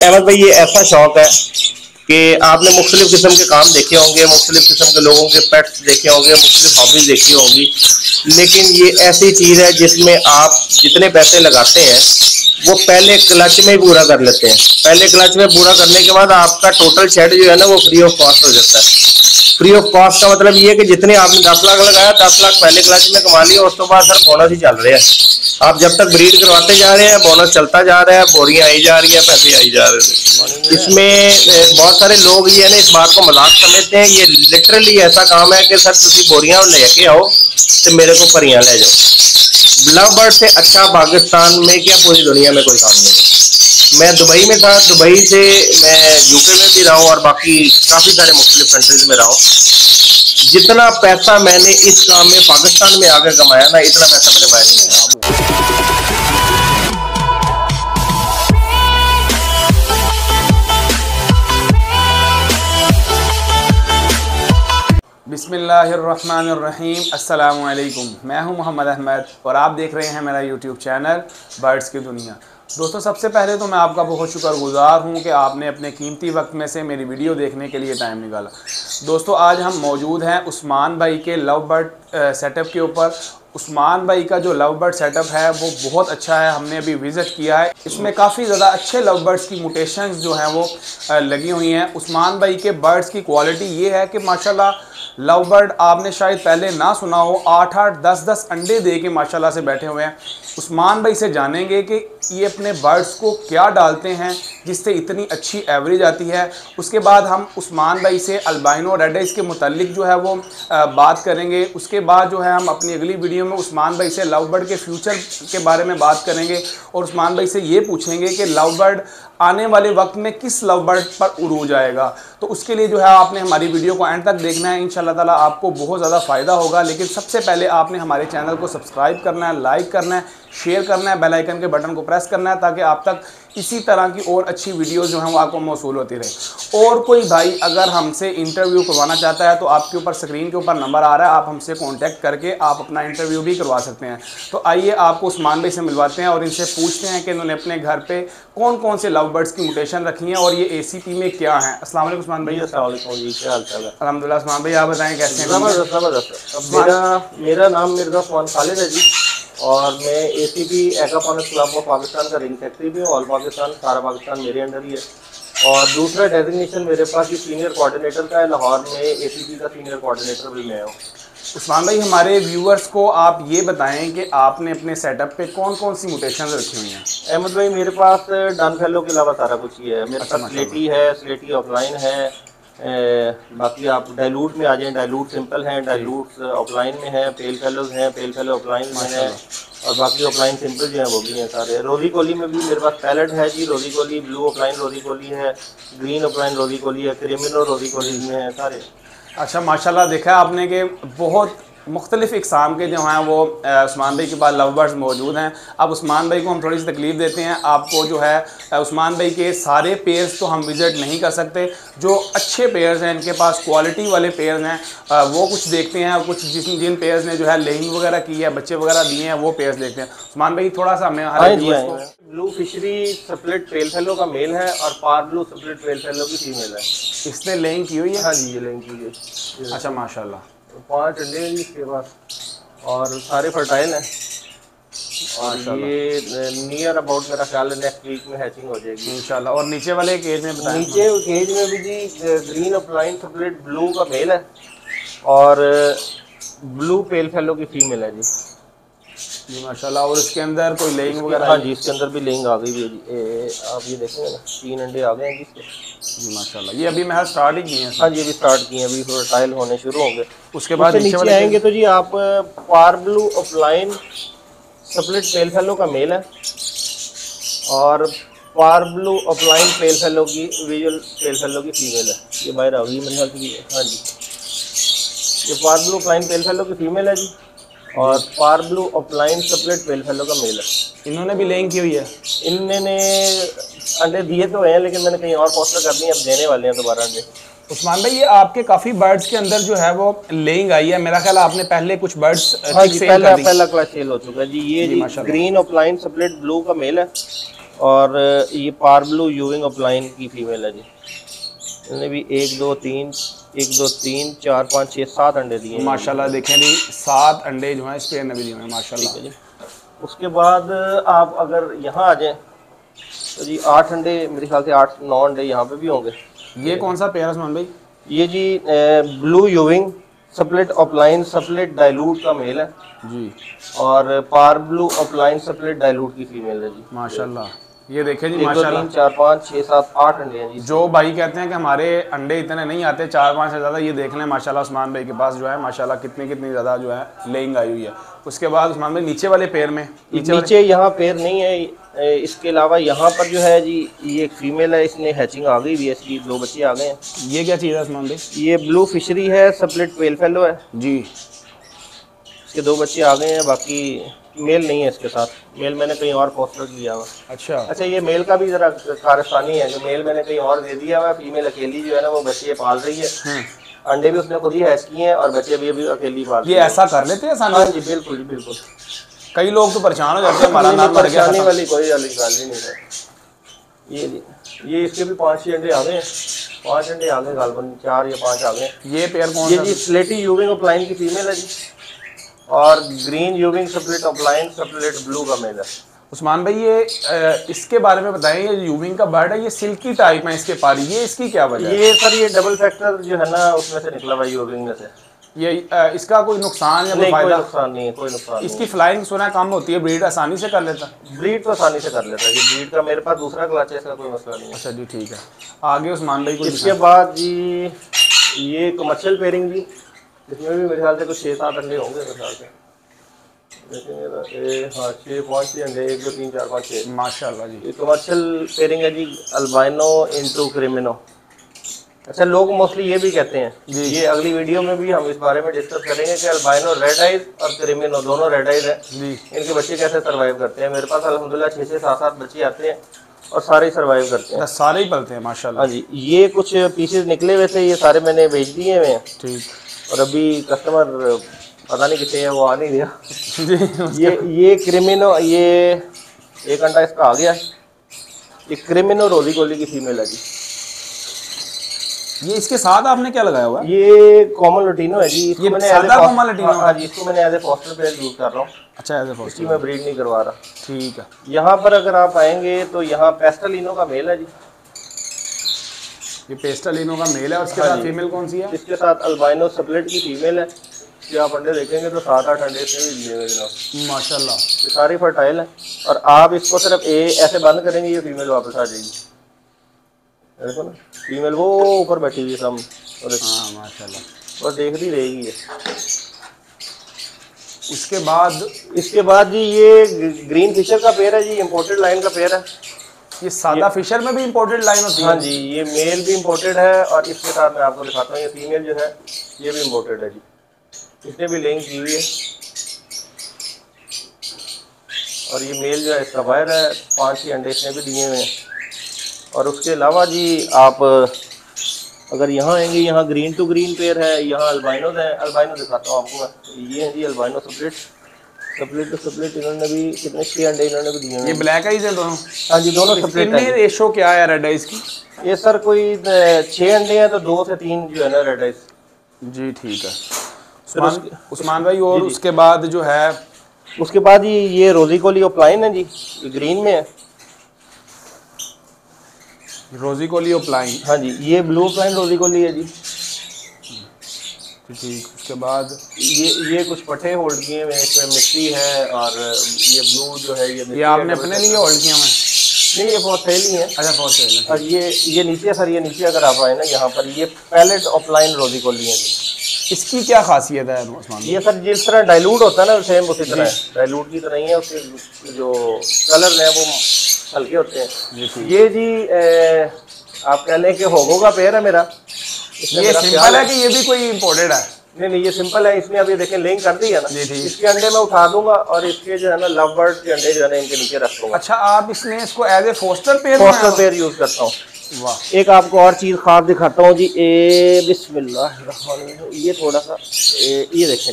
अहमद भाई ये ऐसा शौक है कि आपने मुख्तलिफ किस्म के काम देखे होंगे, मुख्तलिफ किस्म के लोगों के पेट्स देखे होंगे, मुख्तलिफ हॉबीज देखी होंगी, लेकिन ये ऐसी चीज़ है जिसमें आप जितने पैसे लगाते हैं वो पहले क्लच में ही पूरा कर लेते हैं। पहले क्लच में पूरा करने के बाद आपका टोटल शेड जो है ना वो फ्री ऑफ कॉस्ट हो जाता है। फ्री ऑफ कॉस्ट का मतलब ये है कि जितने आपने 10 लाख लगाया, 10 लाख पहले क्लच में कमा लिया, उसके बाद सर बोनस ही चल रहे हैं। आप जब तक ब्रीड करवाते जा रहे हैं बोनस चलता जा रहा है, बोरियां आई जा रही है, पैसे आई जा रहे हैं। इसमें बहुत सारे लोग ये है ना इस बात को मजाक समझते हैं। ये लिटरली ऐसा काम है कि सर तुम बोरियां लेके आओ तो मेरे को परियां ले जाओ। लव बर्ड से अच्छा पाकिस्तान में क्या पूरी दुनिया में कोई काम नहीं। मैं दुबई में था, दुबई से मैं यूके में भी रहा हूँ और बाकी काफ़ी सारे मुख्तलिफ कंट्रीज में रहा हूँ। जितना पैसा मैंने इस काम में पाकिस्तान में आकर कमाया ना, इतना पैसा मैंने बाहर नहीं कमाया। बिस्मिल्लाहिर्रहमानिर्रहीम, अस्सलामु अलैकुम। मैं हूं मोहम्मद अहमद और आप देख रहे हैं मेरा यूट्यूब चैनल बर्ड्स की दुनिया। दोस्तों, सबसे पहले तो मैं आपका बहुत शुक्रगुजार हूं कि आपने अपने कीमती वक्त में से मेरी वीडियो देखने के लिए टाइम निकाला। दोस्तों, आज हम मौजूद हैं उस्मान भाई के लव बर्ड सेटअप के ऊपर। उस्मान भाई का जो लव बर्ड सेटअप है वो बहुत अच्छा है, हमने अभी विज़िट किया है। इसमें काफ़ी ज़्यादा अच्छे लव बर्ड्स की म्यूटेशंस जो हैं वो लगी हुई हैं। उस्मान भाई के बर्ड्स की क्वालिटी ये है कि माशाल्लाह लव बर्ड आपने शायद पहले ना सुना हो, 8-8, 10-10 अंडे दे के माशाल्लाह से बैठे हुए हैं। उस्मान भाई से जानेंगे कि ये अपने बर्ड्स को क्या डालते हैं जिससे इतनी अच्छी एवरेज आती है। उसके बाद हम उस्मान भाई से अल्बाइनो रेड आइज के मुतालिक जो है वो बात करेंगे। उसके बाद जो है हम अपनी अगली वीडियो में उस्मान भाई से लव बर्ड के फ्यूचर के बारे में बात करेंगे और उस्मान भाई से ये पूछेंगे कि लव बर्ड आने वाले वक्त में किस लव बर्ड पर उरूज आएगा। तो उसके लिए जो है आपने हमारी वीडियो को एंड तक देखना है। इंशाल्लाह ताला आपको बहुत ज़्यादा फ़ायदा होगा। लेकिन सबसे पहले आपने हमारे चैनल को सब्सक्राइब करना है, लाइक करना है, शेयर करना है, बेल आइकन के बटन को प्रेस करना है ताकि आप तक इसी तरह की और अच्छी वीडियोज़ जो हैं वो आपको मौसूल होती रहे। और कोई भाई अगर हमसे इंटरव्यू करवाना चाहता है तो आपके ऊपर स्क्रीन के ऊपर नंबर आ रहा है, आप हमसे कॉन्टैक्ट करके आप अपना इंटरव्यू भी करवा सकते हैं। तो आइए आपको उस्मान भाई से मिलवाते हैं और इनसे पूछते हैं कि इन्होंने अपने घर पे कौन कौन से लव बर्ड्स की म्यूटेशन रखी हैं और ये ACP में क्या है। अस्सलाम वालेकुम उस्मान भाई। अल्हम्दुलिल्लाह। उस्मान भाई आप बताएं कैसे हैं? मेरा नाम मिर्जा उस्मान खालिद है जी और मैं ACP aquaponics club of Pakistan का रिंग सेक्रेटरी भी हूँ। ऑल पाकिस्तान, सारा पाकिस्तान मेरे अंडर ही है। और दूसरा डेजिग्नेशन मेरे पास ही सीनियर कोऑर्डिनेटर का है। लाहौर में ACP का सीनियर कोऑर्डिनेटर भी मैं हूँ। उस्मान भाई, हमारे व्यूअर्स को आप ये बताएं कि आपने अपने सेटअप पे कौन कौन सी म्यूटेशन रखी हुई हैं? अहमद भाई, मेरे पास डन फेलो के अलावा सारा कुछ ही है। मेरे पास स्लेटी है, स्लेटी ऑफलाइन है, बाकी आप डाइलूट में आ जाएं, डाइलूट सिंपल हैं, डाइलूट ऑफलाइन में है, पेल फेलोज हैं, पेल फेलो ऑफलाइन में है और बाकी ऑफलाइन सिंपल जो है वो भी हैं सारे। रोजी कोली में भी मेरे पास पैलेट है जी, रोजी कोली, ब्लू ऑफलाइन रोजी कोली है, ग्रीन ऑफलाइन रोजी कोली है, क्रिमिनल रोजी कोली में है सारे। अच्छा, माशाल्लाह, देखा है आपने कि बहुत मुख्तलिफ इक़साम के जो हैं वो उस्मान भाई के पास लव बर्ड्स मौजूद हैं। अब उस्मान भाई को हम थोड़ी सी तकलीफ़ देते हैं। आपको जो है उस्मान भाई के सारे पेयर्स तो हम विज़िट नहीं कर सकते। जो अच्छे पेयर्स हैं, इनके पास क्वालिटी वाले पेयर्स हैं, वो कुछ देखते हैं और कुछ जिन पेयर्स ने जो है लेइंग वगैरह की है, बच्चे वगैरह दिए हैं, वो पेयर्स देखते हैं। उस्मान भाई थोड़ा सा हमें blue fishery split pale fallow का मेल है और पार ब्लू स्प्लिट पेल फेलो की फीमेल है। इसने लेइंग की हुई है? हाँ जी, ये लेइंग की है। अच्छा, माशाल्लाह। 5 अंडे हैं इसके पास और सारे फर्टाइल हैं और ये नियर अबाउट मेरा ख्याल है नेक्स्ट वीक में हैचिंग हो जाएगी इंशाल्लाह। और नीचे वाले केज में बताएं? नीचे केज में भी जी ग्रीन ऑफलाइन स्प्लिट ब्लू का मेल है और ब्लू पेल फेलो की फीमेल है जी माशाल्लाह। और इसके अंदर कोई लेइंग वगैरह? हाँ जी, इसके अंदर भी लेइंग आ गई है जी। आप ये देखेंगे ना, 3 अंडे आ गए हैं जी माशाल्लाह। ये अभी महज स्टार्ट ही किए हैं? हाँ जी, अभी स्टार्ट किए हैं, अभी थोड़ा ट्रायल होने शुरू होंगे। उसके बाद नीचे आएंगे तो जी आप parblue opaline split pale fallow का मेल है और parblue opaline pale fallow की विजुअल पेल फेलो की फीमेल है। ये बाहर आ गई मेरे ख्याल से। हाँ जी, ये parblue opaline pale fallow की फीमेल है जी और parblue opaline split pale fallow का मेल है। इन्होंने भी लेइंग की हुई है? इन्होंने अंडे दिए तो हैं लेकिन मैंने कहीं और पोस्टर कर दी, अब देने वाले हैं दोबारा अंडे। उस्मान भाई, ये आपके काफ़ी बर्ड्स के अंदर जो है वो लेइंग आई है। मेरा ख्याल आपने पहले कुछ बर्ड्स पहला क्लास सेल हो चुका है जी। ये जी ग्रीन ऑफलाइन स्प्लिट ब्लू का मेल है और ये पार ब्लू यूविंग अपलाइन की फीमेल है जी। इन्होंने भी 1 2 3 4 5 6 7 अंडे दिए माशाल्लाह। देखें जी 7 अंडे जो हैं इस पेयर ने भी दिए हैं माशाल्लाह। ठीक है जी। उसके बाद आप अगर यहाँ आ जाएं तो जी 8 अंडे, मेरे ख्याल से 8 9 अंडे यहाँ पे भी होंगे। ये कौन सा पेयर है उस्मान भाई? ये जी blue यूविंग split upline split dilute का मेल है जी, और पार ब्लू अपलाइन सप्लिट डाइल्यूट की फीमेल है जी। माशाल्लाह। ये देखें जी 1 2 माशाल्लाह। 3 4 5 6 7 8 अंडे हैं जी। जो भाई कहते हैं कि हमारे अंडे इतने नहीं आते 4-5 से ज़्यादा, ये देख लें माशाल्लाह उस्मान भाई के पास जो है माशाल्लाह कितनी ज़्यादा जो है लेइंग आई हुई है। उसके बाद उस्मान भाई नीचे वाले पेयर में नीचे यहाँ पेयर नहीं है, इसके अलावा यहाँ पर जो है जी ये एक फीमेल है, इसने हैचिंग आ गई हुई है, इसकी 2 बच्चे आ गए हैं। ये क्या चीज़ है उस्मान भाई? ये ब्लू फिशरी है, सप्लिट पेल फेलो है जी। इसके 2 बच्चे आ गए हैं, बाकी मेल नहीं है इसके साथ। मेल मैंने कहीं और फोस्टर किया हुआ। अच्छा, ये मेल का भी जरा कारस्तानी है, जो मेल मैंने कहीं और दे दिया हुआ, फीमेल अकेली जो है ना वो बच्चे पाल रही है। अंडे भी उसने खुद ही हैच किए हैं और बच्चे भी अभी अकेली पाल रही है। ये ऐसा कर लेते हैं आसानी? हाँ जी बिल्कुल बिल्कुल। कई लोग तो परेशान हो जाते हैं हमारा नाम मर गया। वाली कोई गाल ही नहीं है। ये इसके भी 5-6 अंडे आ गए हैं, 5 अंडे आ गए गालबन, 4 या 5 आ गए। ये पेयर कौन ये जी स्लेटी यूविंग अपलाइन की फीमेल है जी, और green यूविंग split upline split blue का मेल है। उस्मान भाई ये इसके बारे में बताएं, ये यूविंग का बर्ड है, ये सिल्की टाइप है इसके पारी, ये इसकी क्या वजह है? ये सर ये डबल फैक्टर जो है ना उसमें से निकला हुआ यूविंग में से। ये इसका कोई नुकसान या कोई फायदा? कोई नुकसान नहीं है, कोई नुकसान नहीं। इसकी फ्लाइंग सुना कम होती है, ब्रीड आसानी से कर लेता है? ब्रीड तो आसानी से कर लेता है, ये ब्रीड का मेरे पास दूसरा क्लच है, इसका कोई मसला नहीं है। अच्छा जी ठीक है। आगे उस्मान भाई को इसके बाद जी ये कमर्शियल पेयरिंग जी, इसमें भी मेरे ख्याल से कुछ 6-7 अंडे होंगे मेरे ख्याल से। हाँ 6-5 अंडे, 1 2 3 4 5 6 माशाल्लाह जी। ये कमर्शियल पेयरिंग है जी, अल्बाइनो इंटू क्रिमिनो। अच्छा, लोग मोस्टली ये भी कहते हैं, ये अगली वीडियो में भी हम इस बारे में डिस्कस करेंगे कि अल्बाइनो रेड आइज और क्रिमिनो दोनों रेड आइज है जी, इनके बच्चे कैसे सर्वाइव करते हैं। मेरे पास अल्हम्दुलिल्लाह 6 7 7 बच्चे आते हैं और सारे सर्वाइव करते हैं, सारे ही पलते हैं माशाल्लाह। हाँ जी। ये कुछ पीसेस निकले हुए थे, ये सारे मैंने बेच दिए हुए हैं ठीक, और अभी कस्टमर पता नहीं कितने हैं, वो आ नहीं दिया। ये क्रिमिनो, ये एक अंडा इसका आ गया। ये क्रिमिनो रोली गोली की फीमेल है जी। ये इसके साथ आपने क्या लगाया हुआ है? ये कॉमन लुटिनो है जी। ये सादा कॉमन लुटिनो? हाँ जी, इसको मैंने as a foster pair use कर रहा हूँ। अच्छा, एज ए फॉस्टर, इसकी मैं ब्रीड नहीं करवा रहा। ठीक है। यहाँ पर अगर आप आएंगे तो यहाँ पेस्टलिनो का मेल है जी। ये पेस्टलिनो का मेल है, उसके साथ फीमेल कौन सी है? इसके साथ अल्बाइनो सप्लिट की फीमेल है। कि आप अंडे देखेंगे तो 7-8 अंडे इसमें भी दिए हुए जनाब माशाल्लाह। ये सारी फर्टाइल है, और आप इसको सिर्फ ऐसे बंद करेंगे ये फीमेल वापस आ जाएगी। देखो ना, फीमेल वो ऊपर बैठी हुई है सब, हाँ माशाल्लाह, बस देख रही रहेगी ये। इसके बाद जी ये ग्रीन फिशर का पेयर है जी, इंपोर्टेड लाइन का पेयर है। ये सादा फिशर में भी इंपोर्टेड लाइन होती है? हाँ जी, ये मेल भी इंपोर्टेड है, और इसके साथ मैं आपको दिखाता हूँ ये फीमेल जो है ये भी इंपोर्टेड है जी। इसने भी लेइंग की हुई है, और ये मेल जो है इसका वायर है, 5-6 अंडे इसने भी दिए हुए हैं। और उसके अलावा जी आप अगर यहाँ आएंगे, यहाँ ग्रीन टू ग्रीन पेयर है, यहाँ अल्बाइनो है। अल्बाइनो दिखाता हूँ आपको मैं, ये है जी अल्बाइनो सप्लिट इन्होंने भी कितने 6 अंडे इन्होंने भी दिए हैं। ये ब्लैक आइज है दोनों? हाँ जी, दोनों सप्लिट है। रेशो क्या है रेड आइज की? ये सर कोई 6 अंडे हैं तो 2 से 3 जो है ना रेड आइज जी। ठीक है उस्मान भाई, और उसके बाद जो है उसके बाद ये रोजी कोली अपलाइन है जी, ये ग्रीन में है। रोजी कोली अपलाइन? हाँ जी, ये ब्लू अपलाइन रोजी कोली है जी। ठीक, उसके बाद ये कुछ पट्टे होल्ड किए हुए हैं, इसमें मिट्टी है, और ये ब्लू जो है ये आपने अपने लिए होल्ड किया हुआ? नहीं, ये फॉर सेल ही है। अच्छा, फॉर सेल। और ये नीचे सर, ये नीचे अगर आप आए ना, यहाँ पर ये पैलेट अपलाइन रोजी कोली है जी। इसकी क्या खासियत है उस्मान? ये सर जिस तरह डाइल्यूट होता है ना, सेम उसी तरह है, डाइल्यूट की तरह ही है। उसके जो कलर है वो हल्के होते हैं। ये जी आप कह लें कि होगो का पेयर है मेरा। ये सिंपल है कि ये भी कोई इंपोर्टेड है? नहीं, ये सिंपल है। इसमें अभी देखें लिंक कर दी है ना, इसके अंडे मैं उठा दूंगा और इसके जो है ना लव बर्ड के अंडे जो है ना इनके नीचे रख दूंगा। अच्छा, आप इसमें इसको as a foster pair use करता हूँ। वाह। एक आपको और चीज खास दिखाता हूँ जी, बिस्मिल्लाह, ये थोड़ा सा ये देखें,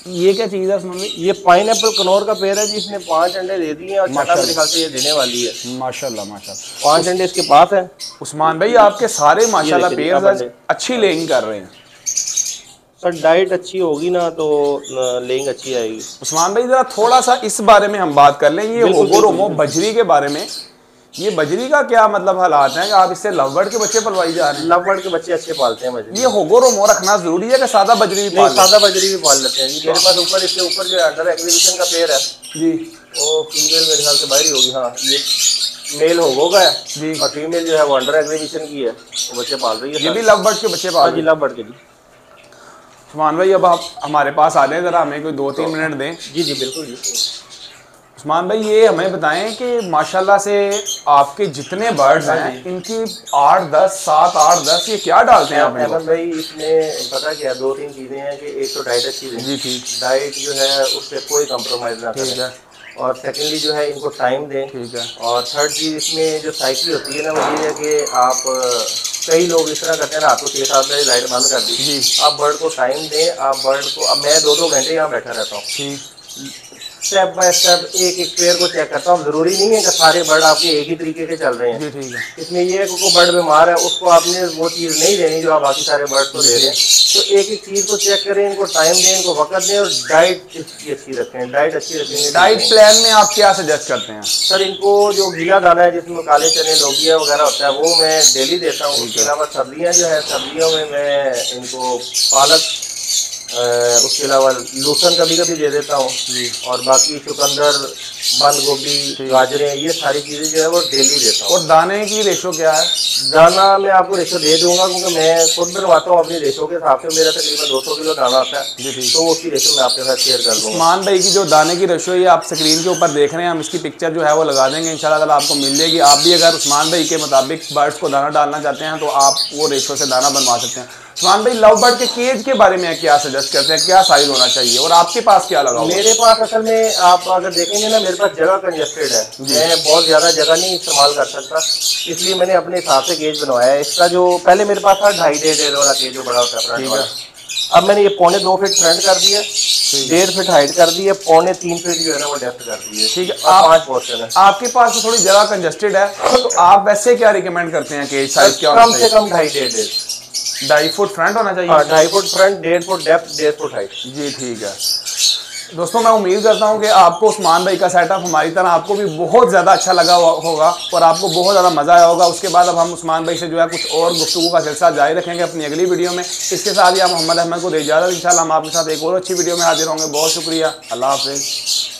ये क्या चीज़ है उस्मान भाई? ये पाइनएप्पल कनौर का पेड़ है जी, इसने 5 अंडे दे दिए और छठा मेरे ख्याल से ये देने वाली है। माशाल्लाह माशाल्लाह। 5 अंडे इसके पास है। उस्मान भाई आपके सारे माशाल्लाह देखिए, पेड़ अब अंडे। अच्छी लेइंग कर रहे हैं। सर डाइट अच्छी होगी ना तो लेंग अच्छी आएगी। उस्मान भाई जरा थोड़ा सा इस बारे में हम बात कर लें, ये बिल्कुल, होगोरोमो बिल्कुल। बजरी के बारे में। ये बजरी का क्या मतलब हालात हैं कि आप इससे लवबर्ड के बच्चे पलवाई जा रहे हैं? लवबर्ड के बच्चे अच्छे पालते हैं बजरी। ये होगोरोमो रखना जरूरी है कि सादा बजरी भी नहीं, पाल लें? सादा बजरी भी पाल लेते हैं जी। मेरे पास ऊपर, इसके ऊपर जो अंडर एग्जीबिशन का पेड़ है जी वो फीमेल मेरे ख्याल से बाहर ही होगी। हाँ, ये मेल होगा है जी। और फीमेल जो है वो अंडर एग्जीबिशन की है, वो बच्चे पाल रही है। ये भी लवबर्ड के बच्चे हाँ पाल जी, रहे हैं? लवबर्ड के जी। उस्मान भाई अब आप हमारे पास आ जाए, जरा हमें कोई 2-3 मिनट दें। जी जी बिल्कुल जी। उस्मान भाई ये हमें बताएं कि माशाल्लाह से आपके जितने बर्ड्स हैं इनकी 8, 10, 7, 8, 10 ये क्या डालते हैं आप इनको? अहमद भाई इसमें पता क्या 2-3 चीज़ें हैं कि एक तो डाइट अच्छी दें। जी ठीक। डाइट जो है उससे कोई कंप्रोमाइज़ ना ठीक है। करें। और सेकेंडली जो है इनको टाइम दें। ठीक है। और थर्ड चीज़ इसमें जो साइकिल होती है ना वो ये है कि आप कई लोग इस तरह करते हैं रात को 6-7 बजे लाइट बंद कर दी। जी। आप बर्ड को टाइम दें। आप बर्ड को, अब मैं 2-2 घंटे यहाँ बैठा रहता हूँ, ठीक। स्टेप बाय स्टेप एक एक पेड़ को चेक करता हूँ। जरूरी नहीं है कि सारे बर्ड आपके एक ही तरीके के चल रहे हैं। जी ठीक है। इसमें ये है कि कोई बर्ड बीमार है उसको आपने वो चीज़ नहीं देनी जो आप बाकी सारे बर्ड को दे रहे हैं। तो एक एक चीज़ को चेक करें, इनको टाइम दें, इनको वक्त दें और डाइट इसकी अच्छी रखें। डाइट अच्छी रखेंगे। डाइट प्लान में आप क्या सजेस्ट करते हैं? सर इनको जो गीला दाना है जिसमें काले चने लोबिया वगैरह होता है वो मैं डेली देता हूँ। उसके अलावा सब्जियाँ जो है सब्जियों में मैं इनको पालक, उसके अलावा लहसुन कभी कभी दे देता हूँ। और बाकी चुकंदर, बंद गोभी, गाजरें, ये सारी चीज़ें जो है वो डेली देता हूँ। और दाने की रेशो क्या है? दाना मैं आपको रेशो दे दूंगा क्योंकि मैं खुद बनवाता हूँ अपनी रेशो के हिसाब से। मेरा तकरीबन 200 किलो दाना आता है, तो उसकी रेशो मैं आपके साथ शेयर कर दूँगा। उस्मान भाई की जो दाने की रेशो ये आप स्क्रीन के ऊपर देख रहे हैं, हम इसकी पिक्चर जो है वो लगा देंगे इंशाल्लाह ताला आपको मिल जाएगी। आप भी अगर उस्मान भाई के मुताबिक बर्ड्स को दाना डालना चाहते हैं तो आप वो रेशो से दाना बनवा सकते हैं। उस्मान भाई लव बर्ड के केज के बारे में क्या सजेस्ट करते हैं, क्या साइज होना चाहिए और आपके पास क्या लगा? मेरे पास असल में आप अगर देखेंगे ना मेरे पास जगह कंजेस्टेड है। मैं बहुत ज़्यादा जगह नहीं इस्तेमाल कर सकता, इसलिए मैंने अपने हिसाब से केज बनवाया है। इसका जो पहले मेरे पास था 2.5 वाला केज जो बड़ा होता है फ्रंट वाला, अब मैंने ये 2.25 फीट फ्रंट कर दिया, 1.5 फीट हाइट कर दी है, 2.25 फीट जो है ना वो डेप्थ कर दी है। ठीक है। आप 5 पोर्शन है। आपके पास तो थोड़ी जगह कंजेस्टेड है, तो आप वैसे क्या रिकमेंड करते हैं केज साइज क्या होना कम से कम 2.5 फुट फ्रंट होना चाहिए? 2.5 foot front, 1.5 foot depth, 1.5 foot height. जी ठीक है। दोस्तों मैं उम्मीद करता हूं कि आपको उस्मान भाई का सेटअप हमारी तरह आपको भी बहुत ज़्यादा अच्छा लगा होगा और आपको बहुत ज़्यादा मज़ा आया होगा। उसके बाद अब हम उस्मान भाई से जो है कुछ और गुफ्तगू का सिलसिला जारी रखेंगे अपनी अगली वीडियो में। इसके साथ ही आप मोहम्मद अहमद को दे इजाज़त। इंशाल्लाह हम आपके साथ एक और अच्छी वीडियो में हाजिर होंगे। बहुत शुक्रिया। अल्लाह हाफ़िज़।